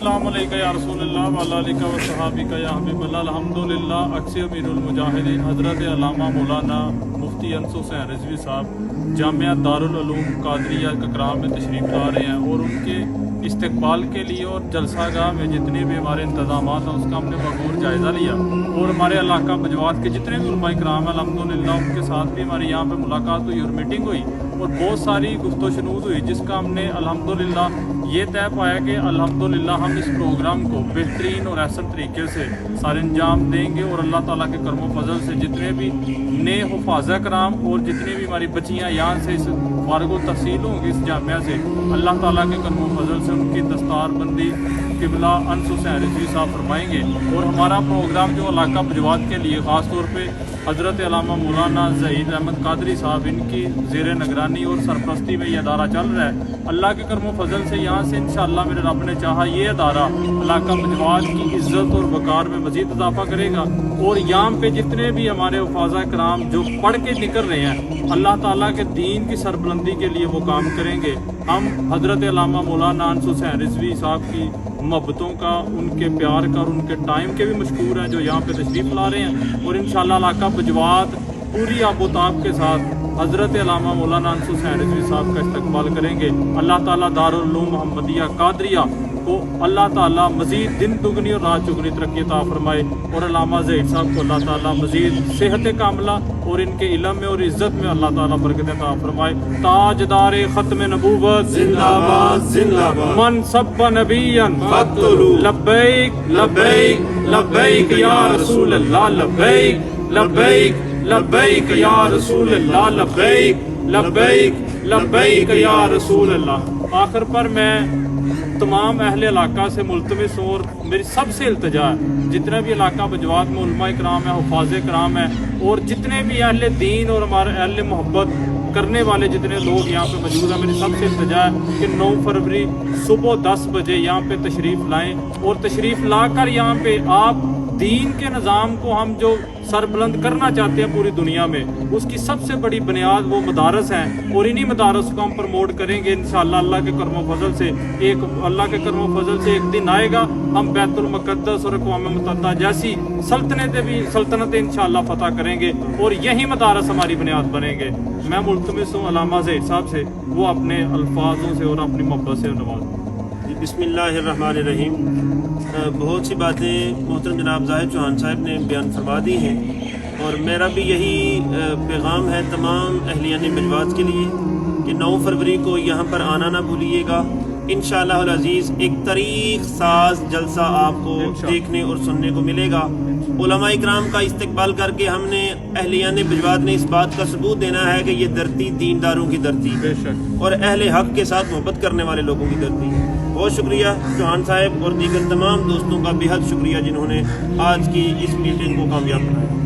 अस्सलाम वालेकुम या रसूलुल्लाह व अला आलिका व सहाबिका या हबीबल्लाह। अल्हम्दुलिल्लाह अक्सी अमीरुल मुजाहिदीन हज़रत अल्लामा मौलाना मुफ्ती अनस हुसैन रिजवी साहब जामिया दारुल उलूम कादरिया ककराम में तशरीफ़ ला रहे हैं और उनके इस्तकबाल के लिए और जलसागाह में जितने भी हमारे इंतज़ामात हैं उसका हमने भरपूर जायज़ा लिया और हमारे इलाका बजवात के जितने भी उलमा इकराम हैं अल्हम्दुलिल्लाह उनके साथ भी हमारी यहाँ पर मुलाकात हुई और मीटिंग हुई और बहुत सारी गुफ्तो शनूद हुई, जिसका हमने अल्हम्दुलिल्लाह ये तय पाया कि अल्हम्दुलिल्लाह हम इस प्रोग्राम को बेहतरीन और ऐसा तरीके से सारे अंजाम देंगे और अल्लाह ताला के करम फजल से जितने भी नए हुफ़ाज़ा कराम और जितनी भी हमारी बच्चियाँ यहाँ से इस फारगो तहसील होंगी इस जामिया से, अल्लाह ताला के करम फजल से उनकी दस्तारबंदी क़िबला अनस हुसैन रिजवी साहब फरमाएंगे। और हमारा प्रोग्राम जो इलाका बजवात के लिए ख़ास तौर पे हज़रत अल्लामा मौलाना ज़हीद अहमद कादरी साहब इनकी ज़ेर निगरानी और सरपरस्ती में ये अदारा चल रहा है। अल्लाह के करम फजल से यहाँ से इंशाअल्लाह मेरे रब ने चाहा ये अदारा इलाका बजवात की इज़्ज़त और वक़ार में मज़ीद इजाफा करेगा और यहाँ पे जितने भी हमारे हुफ़ाज़ा कराम जो पढ़ के निकल रहे हैं अल्लाह ताला के दीन की सरबुलंदी के लिए वो काम करेंगे। हम हज़रत अल्लामा मौलाना अनस हुसैन रिजवी साहब की मोहब्बतों का, उनके प्यार का और उनके टाइम के भी मशकूर हैं जो यहाँ पे तशरीफ़ ला रहे हैं और इंशाअल्लाह इलाका बजवात पूरी आबोताब के साथ हज़रत अल्लामा मौलाना अनस हुसैन रिजवी साहब का इस्तकबाल करेंगे। अल्लाह ताला दारुल उलूम मोहम्मदिया कादरिया को अल्लाह ताला मज़ीद दिन दुगनी और रात चुगनी तरक्की अता फरमाए और अल्लामा ज़हीद साहब को अल्लाह ताला मज़ीद सेहत कामला और इनके इल्म में और इज़्ज़त में अल्लाह ताला बरकत अता फरमाए। ताजदार ख़त्म नबूवत जिंदाबाद जिंदाबाद। मन सब्बा नबियन फक़्तुलू। लब्बैक लब्बैक लब्बैक या रसूल अल्लाह लब्बैक लब्बैक लब्बैक या रसूल अल्लाह लब्बैक लब्बैक लब्बैक या रसूल अल्लाह। आखिर पर मैं तमाम अहले इलाका से मुल्तमिस हूँ और मेरी सबसे इल्तिजा है जितना भी इलाका बजवात में उलमा इकराम है, हुफ़ाज़े कराम है और जितने भी अहले दीन और हमारे अहले मोहब्बत करने वाले जितने लोग यहाँ पे मौजूद हैं, मेरी सबसे इल्तिजा है कि 9 फरवरी सुबह 10 बजे यहाँ पे तशरीफ़ लाएँ और तशरीफ़ ला कर यहाँ पे आप दीन के निज़ाम को हम जो सरबुलंद करना चाहते हैं पूरी दुनिया में, उसकी सबसे बड़ी बुनियाद वो मदारस हैं और इन्हीं मदारस को हम प्रमोट करेंगे इंशाअल्लाह। अल्लाह के करम फजल से अल्लाह के करम फजल से एक दिन आएगा हम बैतुल मुक़द्दस और अक़वाम मुत्तहिदा जैसी सल्तनतें इंशाअल्लाह फतह करेंगे और यही मदारस हमारी बुनियाद बनेंगे। मैं मुल्तमिस हूँ अल्लामा ज़हीद साहब से वो अपने अल्फाजों से और अपनी मोहब्बत से नवाज़ें। बिस्मिल्लाहिर्रहमानिर्रहीम। बहुत सी बातें मोहतरम जनाब ज़ाहिद चौहान साहब ने बयान फरमा दी हैं और मेरा भी यही पैगाम है तमाम अहलियान बजवात के लिए कि 9 फरवरी को यहाँ पर आना ना भूलिएगा। इंशाअल्लाह अल अज़ीज़ एक तारीख़ साज जलसा आपको देखने और सुनने को मिलेगा। उलमा इकराम का इस्तकबाल करके हमने अहलियान बजवात ने इस बात का सबूत देना है कि ये धरती दीनदारों की धरती और अहले हक़ के साथ मोहब्बत करने वाले लोगों की धरती। बहुत शुक्रिया चौहान साहब और दीगर तमाम दोस्तों का बेहद शुक्रिया जिन्होंने आज की इस मीटिंग को कामयाब बनाया।